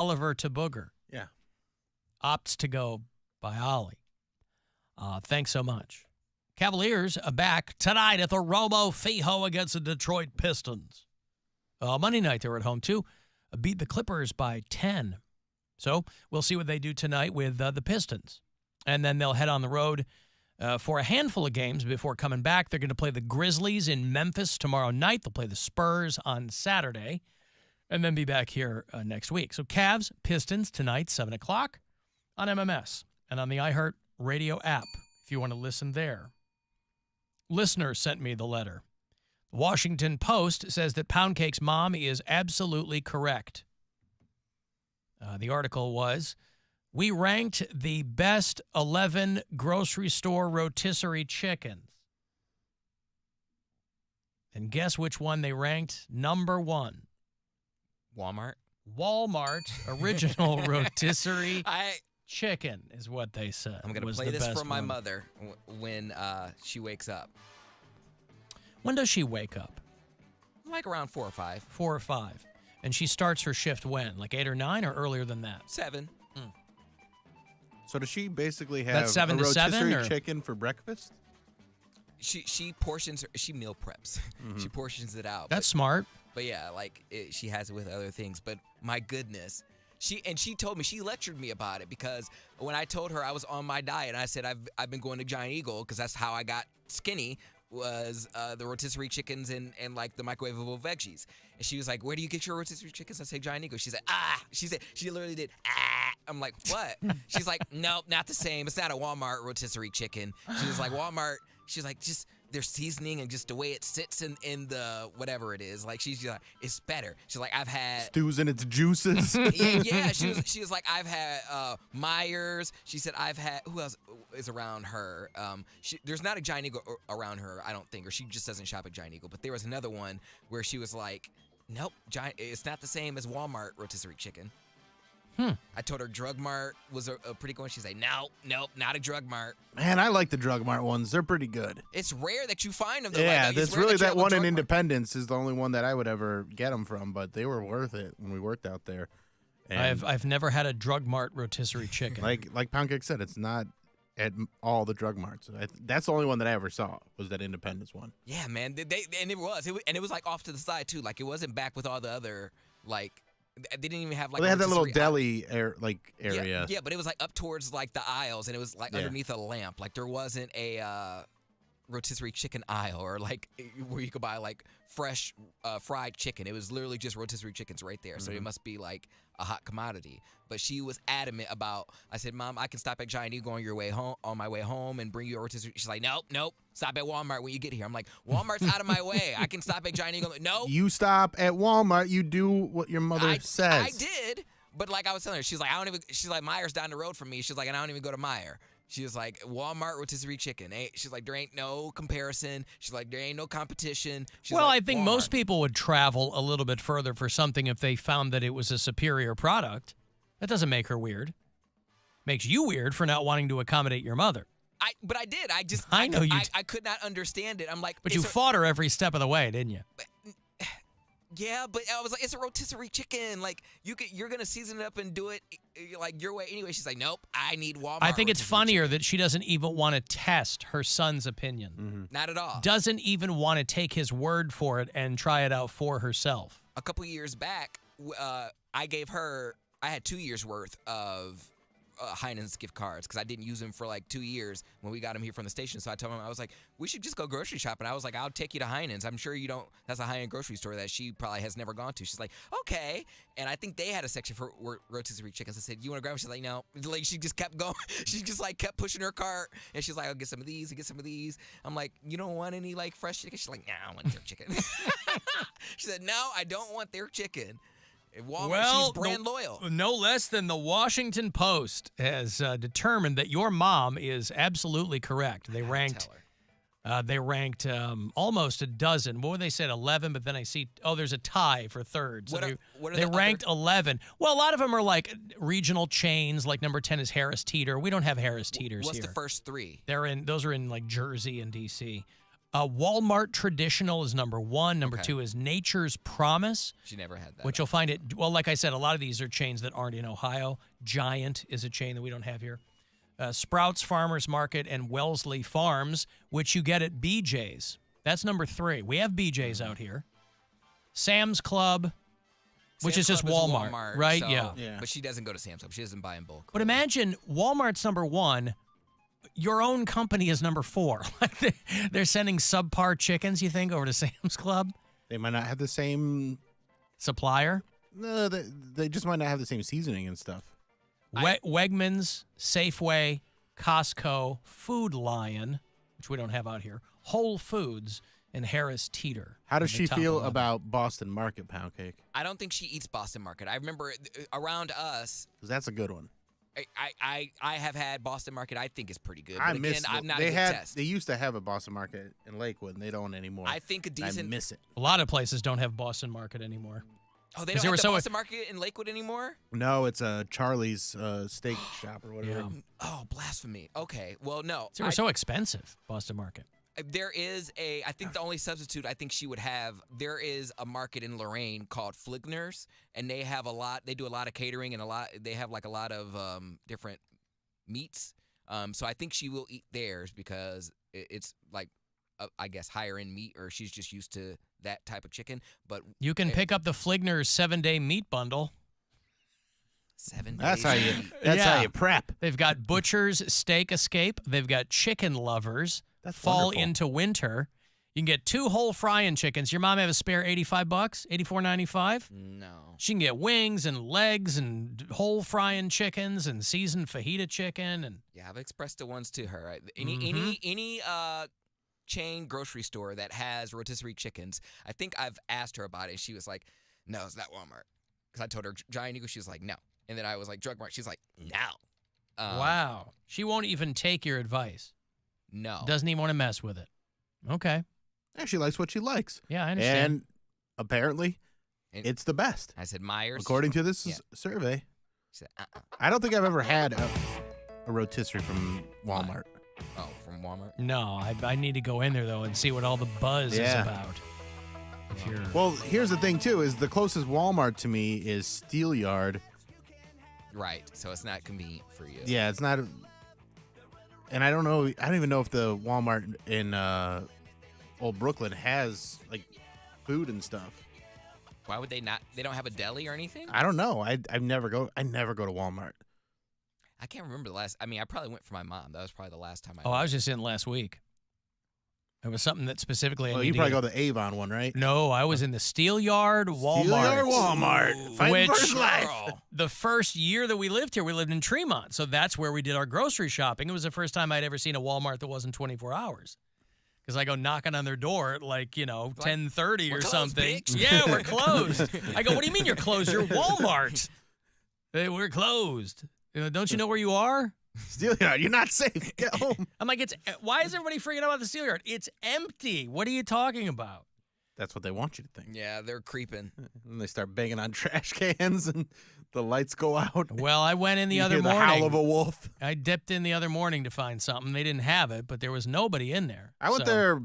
Oliver to Booger. Yeah. Opts to go by Ollie. Thanks so much. Cavaliers are back tonight at the Romo Fijo against the Detroit Pistons. Monday night, they were at home, too. Beat the Clippers by 10. So we'll see what they do tonight with the Pistons. And then they'll head on the road for a handful of games before coming back. They're going to play the Grizzlies in Memphis tomorrow night. They'll play the Spurs on Saturday. And then be back here next week. So Cavs, Pistons tonight, 7 o'clock on MMS and on the iHeart Radio app if you want to listen there. Listener sent me the letter. The Washington Post says that Poundcake's mom is absolutely correct. The article was, we ranked the best 11 grocery store rotisserie chickens. And guess which one they ranked number one? Walmart original rotisserie chicken is what they said. I'm going to play this for my mother when she wakes up. When does she wake up? Like around 4 or 5. 4 or 5. And she starts her shift when? Like 8 or 9 or earlier than that? 7. So does she basically have That's 7 a to 7, rotisserie or? chicken for breakfast? She portions she meal preps. She portions it out. That's smart. But yeah, like she has it with other things. But my goodness, she told me, she lectured me about it because when I told her I was on my diet and I said I've been going to Giant Eagle because that's how I got skinny was the rotisserie chickens and like the microwavable veggies. And she was like, "Where do you get your rotisserie chickens?" I said, "Giant Eagle." She said, "Ah." She literally did ah. I'm like, "What?" She's like, "Nope, not the same. It's not a Walmart rotisserie chicken." She was like, "Walmart." She's like, just their seasoning and just the way it sits in the whatever it is. Like she's like, it's better. She's like, I've had stews in its juices. yeah. She was like, I've had Myers. She said, I've had who else is around her? There's not a Giant Eagle around her, I don't think, or she just doesn't shop at Giant Eagle. But there was another one where she was like, nope, it's not the same as Walmart rotisserie chicken. I told her Drug Mart was a pretty good one. She's like, nope, not a Drug Mart. Man, I like the Drug Mart ones. They're pretty good. It's rare that you find them. Though. Yeah, like, that's really that one in Independence is the only one that I would ever get them from, but they were worth it when we worked out there. And I've never had a Drug Mart rotisserie chicken. like Poundcake said, it's not at all the Drug Marts. That's the only one that I ever saw was that Independence one. Yeah, man, and it was like off to the side too. Like it wasn't back with all the other like. They didn't even have like. Well, they had that little deli area. Yeah, but it was like up towards like the aisles, and it was like underneath a lamp. Like there wasn't a rotisserie chicken aisle or like where you could buy like fresh fried chicken. It was literally just rotisserie chickens right there. So it must be like a hot commodity. But she was adamant about. I said, "Mom, I can stop at Giant Eagle on my way home and bring you a rotisserie." She's like, "Nope. Stop at Walmart when you get here." I'm like, "Walmart's out of my way. I can stop at Giant Eagle." No. You stop at Walmart. You do what your mother says. I did, but like I was telling her, she's like, She's like, Meijer's down the road from me. She's like, and I don't even go to Meijer. She was like, Walmart rotisserie chicken. She's like, there ain't no comparison. She's like, there ain't no competition. She's well, like, I think Walmart. most people would travel a little bit further for something if they found that it was a superior product. That doesn't make her weird. Makes you weird for not wanting to accommodate your mother. But I did. I know you. I could not understand it. I'm like, but you fought her every step of the way, didn't you? Yeah, but I was like, it's a rotisserie chicken. Like you're gonna season it up and do it like your way anyway. She's like, nope, I need Walmart. I think it's funnier that she doesn't even want to test her son's opinion. Not at all. Doesn't even want to take his word for it and try it out for herself. A couple years back, I had 2 years worth of Heinen's gift cards because I didn't use them for like 2 years when we got them here from the station. So I told him, I was like, we should just go grocery shopping. I was like, I'll take you to Heinen's. I'm sure you don't. That's a high-end grocery store that she probably has never gone to. She's like, okay. And I think they had a section for rotisserie chickens. I said, you want to grab them? She's like, no. Like she just kept going. She just like kept pushing her cart. And she's like, I'll get some of these. I'll get some of these. I'm like, you don't want any like fresh chicken? She's like, nah, I want their chicken. She said, no, I don't want their chicken. Walmart, she's brand loyal. No less than the Washington Post has determined that your mom is absolutely correct. They ranked almost a dozen. What would they said? 11, but then I see, there's a tie for third. So they ranked 11. Well, a lot of them are like regional chains. Like number 10 is Harris Teeter. We don't have Harris Teeters here. What's the first three? Those are in like Jersey and D.C. Walmart Traditional is number 1. Number Okay. 2 is Nature's Promise, She never had that. which you'll find it. Well, like I said, a lot of these are chains that aren't in Ohio. Giant is a chain that we don't have here. Sprouts Farmers Market and Wellesley Farms, which you get at BJ's. That's number 3. We have BJ's out here. Sam's Club, which is Sam's just Club Walmart, right? so- Yeah. But she doesn't go to Sam's Club. She doesn't buy in bulk. But imagine Walmart's number 1. Your own company is number 4. Like they're sending subpar chickens, you think, over to Sam's Club? They might not have the same. Supplier? No, they just might not have the same seasoning and stuff. Wegmans, Safeway, Costco, Food Lion, which we don't have out here, Whole Foods, and Harris Teeter. How does are the she top feel 11. about Boston Market Poundcake? I don't think she eats Boston Market. I remember around us, 'Cause that's a good one. I have had Boston Market. I think it's pretty good. I But miss. again, I'm not they a good had. test. They used to have a Boston Market in Lakewood, and they don't anymore. I think a I decent. miss it. A lot of places don't have Boston Market anymore. Oh, they 'Cause don't they have were the so- Boston Market in Lakewood anymore? No, it's a Charlie's steak shop or whatever. Yeah. Oh, blasphemy. Okay. Well, no. They were so expensive, Boston Market. There is I think the only substitute I think she would have, there is a market in Lorraine called Fligner's, and they do a lot of catering and they have like a lot of different meats. So I think she will eat theirs because it's like, I guess, higher end meat, or she's just used to that type of chicken. But You can pick up the Fligner's 7-day meat bundle. 7 That's days how of you. meat. That's how Yeah. you prep. They've got Butcher's Steak Escape. They've got Chicken Lovers. That's Fall wonderful. into winter. You can get 2 whole frying chickens. Your mom have a spare $85, $84.95. No. She can get wings and legs and whole frying chickens and seasoned fajita chicken and Yeah, I've expressed it once to her. Mhm. Any chain grocery store that has rotisserie chickens, I think I've asked her about it. And she was like, "No, it's not Walmart." Because I told her Giant Eagle, she was like, "No," and then I was like, "Drug Mart," she's like, "No." wow. She won't even take your advice. No. Doesn't even want to mess with it. Okay. Yeah, she likes what she likes, Yeah, I understand. and apparently, And- it's the best I said Myers. according to this Yeah. survey. She said, I don't think I've ever had a rotisserie from Walmart. Oh, from Walmart. No, I need to go in there, though, and see what all the buzz is Yeah. about. If you're Well, here's the thing too: is the closest Walmart to me is Steelyard. Right. So it's not convenient for you. Yeah, it's not. And I don't know. I don't even know if the Walmart in Old Brooklyn has like food and stuff. Why would they not? They don't have a deli or anything? I don't know. I never go to Walmart. I can't remember the last. I mean, I probably went for my mom. That was probably the last time I Oh, went. I was just in last week. It was something that specifically I Oh, need you to probably get- go to the Avon one, right? No, I was in the Steelyard Walmart. Steelyard Walmart. Ooh. Fighting for Which- his life. Girl. The first year that we lived here, we lived in Tremont. So that's where we did our grocery shopping. It was the first time I'd ever seen a Walmart that wasn't 24 hours. Because I go knocking on their door at like, 10:30 or "We're closed, something. bitch." Yeah, we're closed. I go, what do you mean you're closed? You're Walmart. Hey, we're closed. Don't you know where you are? Steelyard, you're not safe. Get home. I'm like, why is everybody freaking out about the Steelyard? It's empty. What are you talking about? That's what they want you to think. Yeah, they're creeping. And they start banging on trash cans, and the lights go out. Well, I went in the You other hear the morning. howl of a wolf. I dipped in the other morning to find something. They didn't have it, but there was nobody in there. I went So- there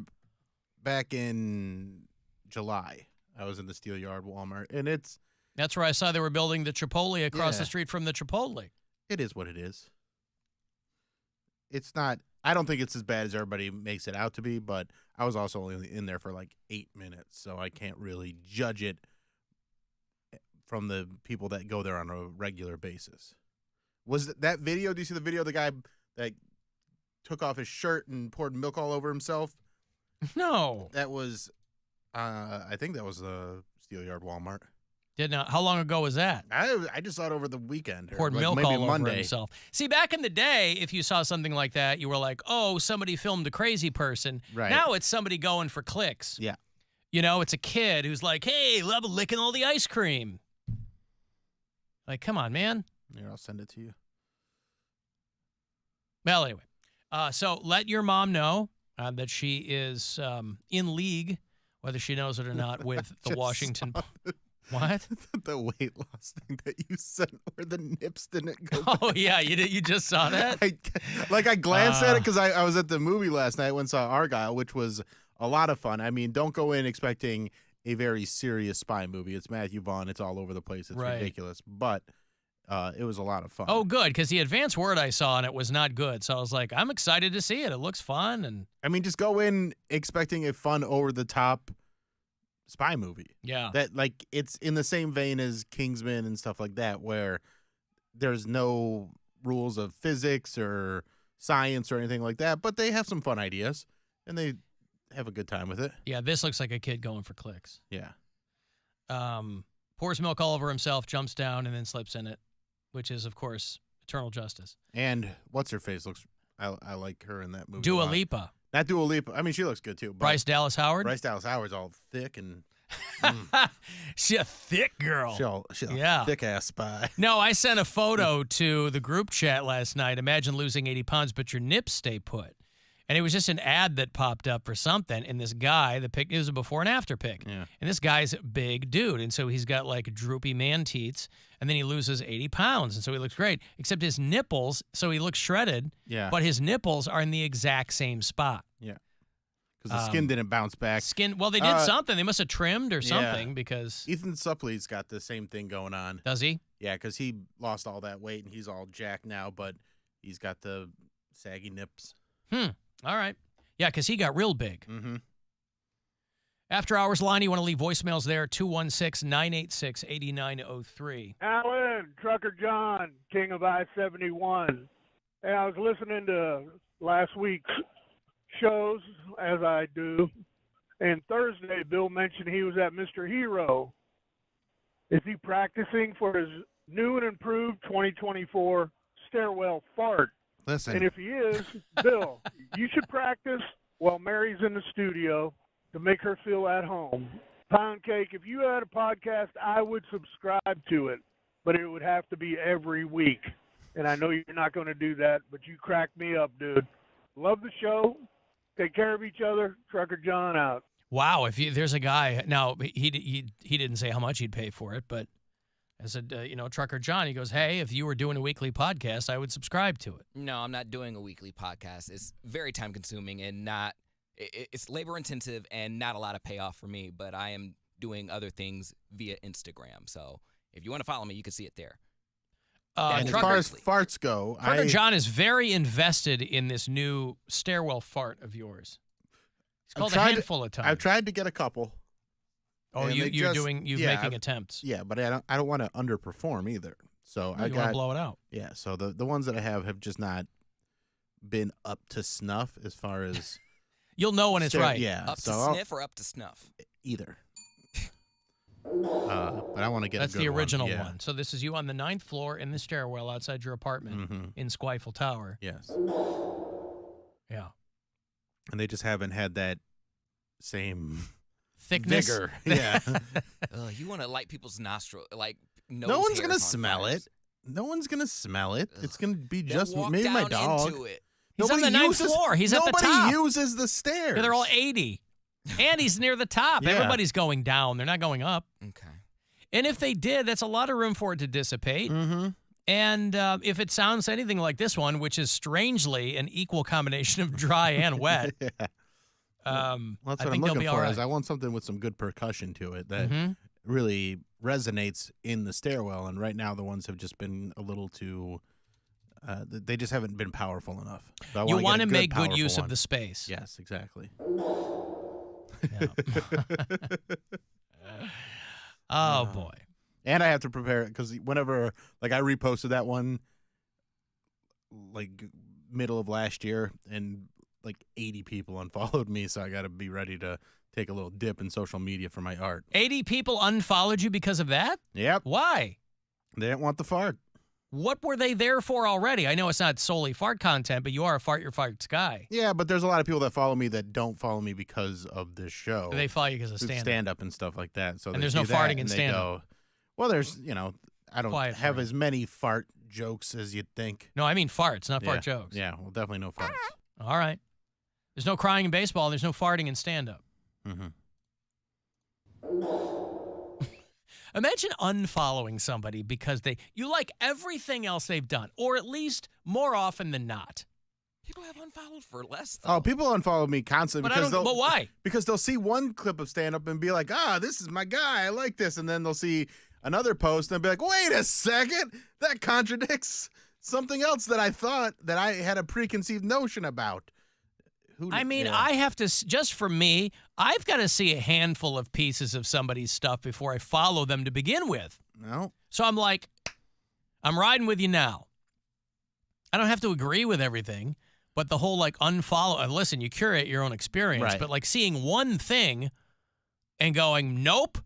back in July. I was in the Steelyard Walmart, and That's where I saw they were building the Chipotle across Yeah. the street from the Chipotle. it is what it is. It's not. I don't think it's as bad as everybody makes it out to be, but I was also only in there for like 8 minutes, so I can't really judge it from the people that go there on a regular basis. Was that video? Do you see the video of the guy that took off his shirt and poured milk all over himself? No. That was, I think that was the Steelyard Walmart. Did not. How long ago was that? I just saw it over the weekend. Or Poured like milk maybe all over Monday. himself. See, back in the day, if you saw something like that, you were like, oh, somebody filmed a crazy person. Right. Now it's somebody going for clicks. Yeah. It's a kid who's like, hey, love licking all the ice cream. Like, come on, man. Here, I'll send it to you. Well, anyway. So let your mom know that she is in league, whether she knows it or not, with the Just Washington. saw What? the weight loss thing that you sent where the nips didn't go Oh, yeah. You just saw that? I glanced at it because I was at the movie last night when I saw Argyle, which was a lot of fun. I mean, don't go in expecting a very serious spy movie. It's Matthew Vaughn. It's all over the place. It's Right. ridiculous. But it was a lot of fun. Oh, good, because the advance word I saw on it was not good. So I was like, I'm excited to see it. It looks fun. And I mean, just go in expecting a fun, over-the-top spy movie. yeah. That, like, it's in the same vein as Kingsman and stuff like that, where there's no rules of physics or science or anything like that, but they have some fun ideas, and they have a good time with it. Yeah, this looks like a kid going for clicks. Yeah. Pours milk all over himself, jumps down, and then slips in it, which is, of course, eternal justice. And what's-her-face looks I like her in that movie. Dua a lot. Lipa. Not Dua Lipa. I mean, she looks good, too. But Bryce Dallas Howard. Bryce Dallas Howard's all thick and She's a thick girl. she's a Yeah. thick-ass spy. No, I sent a photo to the group chat last night. Imagine losing 80 pounds, but your nips stay put. And it was just an ad that popped up for something. And this guy, the pic, it was a before and after pic. Yeah. And this guy's a big dude. And so he's got like droopy man teats. And then he loses 80 pounds. And so he looks great. Except his nipples, so he looks shredded. Yeah. But his nipples are in the exact same spot. Yeah. Because the skin didn't bounce back. Well, they did something. They must have trimmed or something because. Ethan Suplee's got the same thing going on. Does he? Yeah, because he lost all that weight and he's all jacked now, but he's got the saggy nips. All right. Yeah, because he got real big. Mm-hmm. After hours line, you want to leave voicemails there, 216-986-8903. Alan, Trucker John, King of I-71. Hey, I was listening to last week's shows, as I do, and Thursday Bill mentioned he was at Mr. Hero. Is he practicing for his new and improved 2024 stairwell fart? Listen. And if he is, Bill, you should practice while Mary's in the studio to make her feel at home. Poundcake, if you had a podcast, I would subscribe to it, but it would have to be every week. And I know you're not going to do that, but you cracked me up, dude. Love the show. Take care of each other. Trucker John out. Wow, there's a guy now he didn't say how much he'd pay for it, but as a Trucker John, he goes, "Hey, if you were doing a weekly podcast, I would subscribe to it." No, I'm not doing a weekly podcast. It's very time consuming and it's labor intensive and not a lot of payoff for me, but I am doing other things via Instagram. So if you want to follow me, you can see it there. And as far as farts go, Trucker John is very invested in this new stairwell fart of yours. It's called a handful of times. I've tried to get a couple. Oh, you're making attempts. Yeah, but I don't want to underperform either. So You want to blow it out. Yeah, so the ones that I have just not been up to snuff as far as You'll know when it's right. Yeah, Up to sniff or up to snuff? Either. But I want to get That's a good the original one. Yeah. one. So this is you on the 9th floor in the stairwell outside your apartment in Squifle Tower. Yes. Yeah. And they just haven't had that same Thickness. vigor. Yeah. You want to light people's nostril, like nose No one's hairs gonna on smell fire. it. No one's gonna smell it. It's gonna be Then just walk maybe my down dog. into it. He's on the 9th floor. He's at the top. Nobody uses the stairs. Yeah, they're all 80. And he's near the top. Yeah. Everybody's going down. They're not going up. Okay. And if they did, that's a lot of room for it to dissipate. Mm-hmm. And if it sounds anything like this one, which is strangely an equal combination of dry and wet, Yeah. I Well, that's think what I'm they'll looking be for. all right. Is I want something with some good percussion to it that Mhm. really resonates in the stairwell. And right now, the ones have just been a little too. They just haven't been powerful enough. So I You want want to to make good powerful use of one. the space. Yes, exactly. Yeah. Oh, boy. And I have to prepare it because whenever, like, I reposted that one, like, middle of last year, and like 80 people unfollowed me, so I got to be ready to take a little dip in social media for my art. 80 people unfollowed you because of that? Yep. Why? They didn't want the fart. What were they there for already? I know it's not solely fart content, but you are a fart your farts guy. Yeah, but there's a lot of people that follow me that don't follow me because of this show. They follow you because of stand-up. Stand-up and stuff like that. So And they there's no see that farting in and they stand-up. go, well, there's, I don't Quiet have farting. as many fart jokes as you'd think. No, I mean farts, not fart Yeah. jokes. Yeah, well, definitely no farts. All right. There's no crying in baseball. There's no farting in stand-up. Mm-hmm. Imagine unfollowing somebody because you like everything else they've done, or at least more often than not. People have unfollowed for less, though. Oh, people unfollow me constantly But but why? Because they'll see one clip of stand-up and be like, this is my guy. I like this. And then they'll see another post and be like, wait a second. That contradicts something else that I thought that I had a preconceived notion about. I have to, just for me, I've got to see a handful of pieces of somebody's stuff before I follow them to begin with. No. So I'm like, I'm riding with you now. I don't have to agree with everything, but the whole like unfollow, listen, you curate your own experience, Right. but like seeing one thing and going, nope,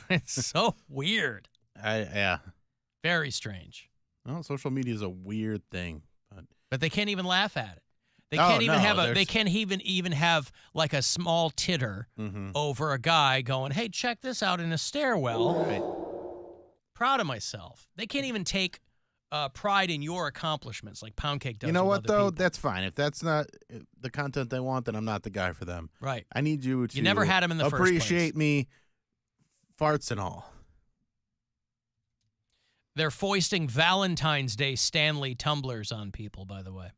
it's so weird. Yeah. Very strange. Well, social media is a weird thing. But they can't even laugh at it. They Oh, can't even no, have there's- they can't even have like a small titter over a guy going, hey, check this out in a stairwell. Right. Proud of myself. They can't even take pride in your accomplishments like Poundcake does. You know with what, other though? people. That's fine. If that's not the content they want, then I'm not the guy for them. Right. I need you to You never had him in the first place. appreciate me, farts and all. They're foisting Valentine's Day Stanley tumblers on people, by the way.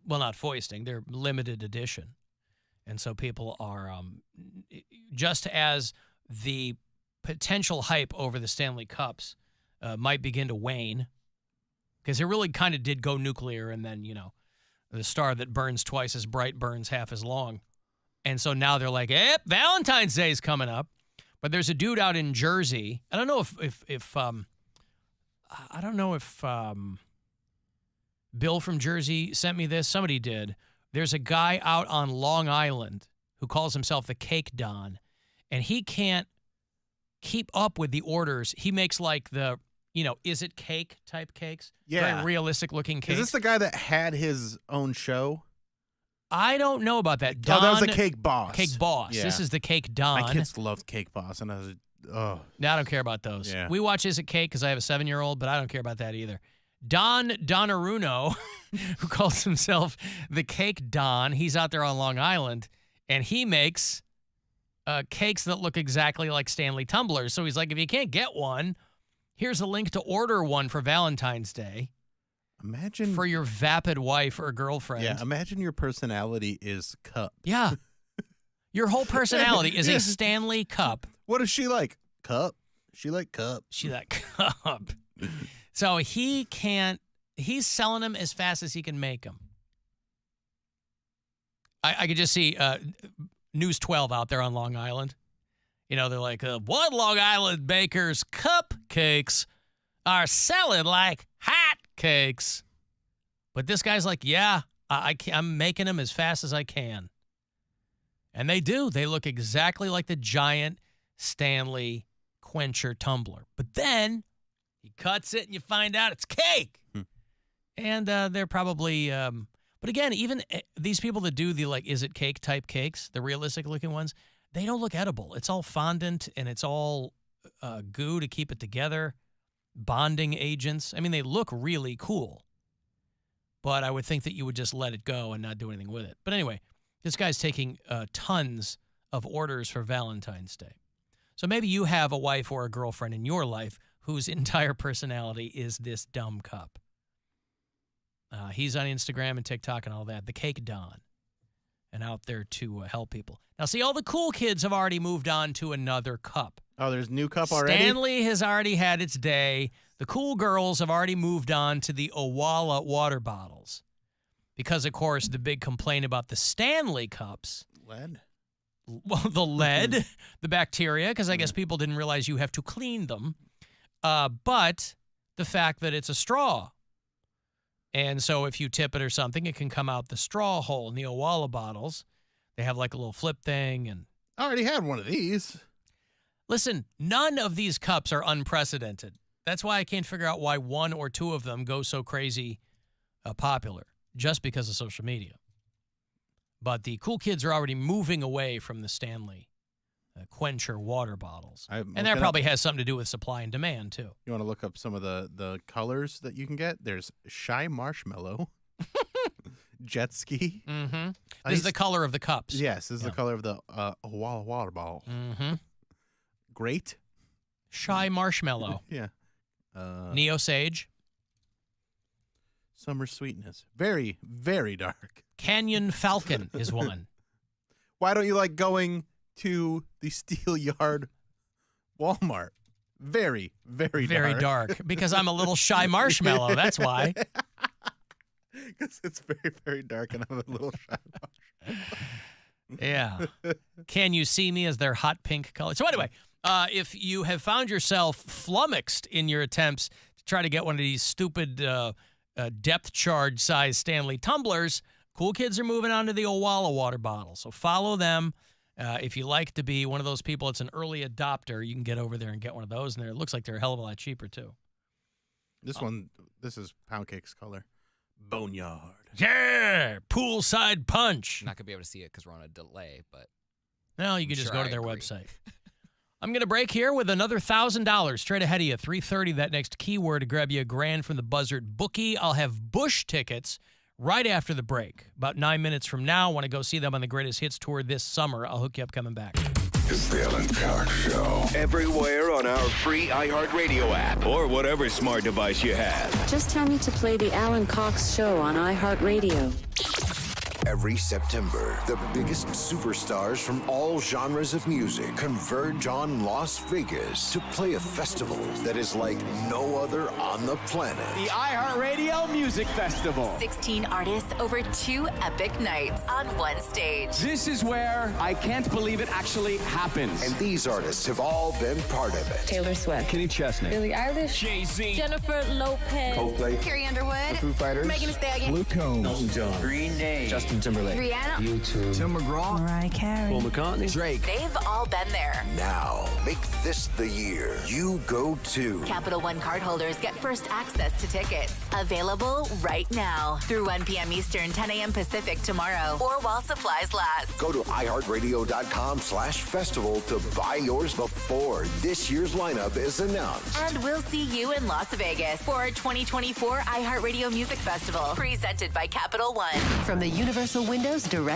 Well, not foisting. They're limited edition. And so people are, just as the potential hype over the Stanley Cups might begin to wane, because it really kind of did go nuclear, and then, the star that burns twice as bright burns half as long. And so now they're like, Valentine's Day is coming up. But there's a dude out in Jersey. I don't know if Bill from Jersey sent me this. Somebody did. There's a guy out on Long Island who calls himself the Cake Don, and he can't keep up with the orders. He makes like the, is it cake type cakes? Yeah. Very realistic looking cakes. Is this the guy that had his own show? I don't know about that. Oh, that was the Cake Boss. Cake Boss. Yeah. This is the Cake Don. My kids loved Cake Boss, and I was No, I don't care about those. Yeah. We watch Is It Cake because I have a 7-year-old, but I don't care about that either. Don Donnarumma, who calls himself the Cake Don, he's out there on Long Island, and he makes cakes that look exactly like Stanley tumblers. So he's like, if you can't get one, here's a link to order one for Valentine's Day. Imagine for your vapid wife or girlfriend. Yeah, imagine your personality is cup. Yeah. Your whole personality is Yeah. a Stanley Cup. What is she like? Cup. She like cup. She that cup. So he's selling them as fast as he can make them. I could just see News 12 out there on Long Island. They're like, what Long Island baker's cupcakes are selling like hot cakes. But this guy's like, yeah, I'm making them as fast as I can. And they do. They look exactly like the giant Stanley quencher tumbler. But then he cuts it and you find out it's cake. And they're probably, but again, even these people that do the like, is it cake type cakes, the realistic looking ones, they don't look edible. It's all fondant and it's all goo to keep it together, bonding agents. I mean, they look really cool. But I would think that you would just let it go and not do anything with it. But anyway, this guy's taking tons of orders for Valentine's Day. So maybe you have a wife or a girlfriend in your life whose entire personality is this dumb cup. He's on Instagram and TikTok and all that, the Cake Don, and out there to help people. Now, see, all the cool kids have already moved on to another cup. Oh, there's new cup already? Stanley has already had its day. The cool girls have already moved on to the Owala water bottles. Because, of course, the big complaint about the Stanley cups. Lead? Well, the lead, the bacteria, because I guess people didn't realize you have to clean them. But the fact that it's a straw. And so if you tip it or something, it can come out the straw hole in the Owala bottles. They have like a little flip thing. And I already had one of these. listen, none of these cups are unprecedented. That's why I can't figure out why one or two of them go so crazy popular, just because of social media. But the cool kids are already moving away from the Stanley quencher water bottles. And that probably has something to do with supply and demand, too. You want to look up some of the colors that you can get? There's Shy Marshmallow, Jet Ski. Mm-hmm. This is the color of the cups. Yes, this is the color of the Owala water bottle. Mm-hmm. Great. Shy Marshmallow. Yeah. Neo Sage. Summer sweetness. Very, very dark. Canyon Falcon is one. Why don't you like going to the Steel Yard Walmart? Very, very dark. Very dark. Because I'm a little shy marshmallow. That's why. Because it's very, very dark and I'm a little shy marshmallow. Yeah. Can You See Me as their hot pink color. So anyway, if you have found yourself flummoxed in your attempts to try to get one of these stupid depth charge size Stanley tumblers, cool kids are moving on to the Owala water bottle. So follow them. If you like to be one of those people, it's an early adopter, you can get over there and get one of those. And it looks like they're a hell of a lot cheaper, too. This is Poundcake's color. Boneyard. Yeah, poolside punch. I'm not going to be able to see it because we're on a delay, but Well, you can just sure go to I their agree. website. I'm going to break here with another $1,000 straight ahead of you. 3:30, that next keyword to grab you $1,000 from the Buzzard bookie. I'll have Bush tickets right after the break. About 9 minutes from now, want to go see them on the Greatest Hits Tour this summer. I'll hook you up coming back. It's the Alan Cox Show. Everywhere on our free iHeartRadio app or whatever smart device you have. Just tell me to play the Alan Cox Show on iHeartRadio. Every September, the biggest superstars from all genres of music converge on Las Vegas to play a festival that is like no other on the planet. The iHeartRadio Music Festival. 16 artists over 2 epic nights on one stage. This is where I can't believe it actually happens. And these artists have all been part of it. Taylor Swift, Kenny Chesney, Billie Eilish, Jay-Z, Jennifer Lopez, Coldplay, Carrie Underwood, Foo Fighters, Megan Thee Stallion, Luke Combs, Elton John, Green Day, Justin Timberlake, Rihanna. U2, Tim McGraw, Mariah Carey, Paul McCartney, Drake. They've all been there. Now, make this the year you go to. Capital One cardholders get first access to tickets. Available right now through 1 p.m. Eastern, 10 a.m. Pacific tomorrow, or while supplies last. Go to iHeartRadio.com/festival to buy yours before this year's lineup is announced. And we'll see you in Las Vegas for our 2024 iHeartRadio Music Festival, presented by Capital One. From the Universal Windows Direct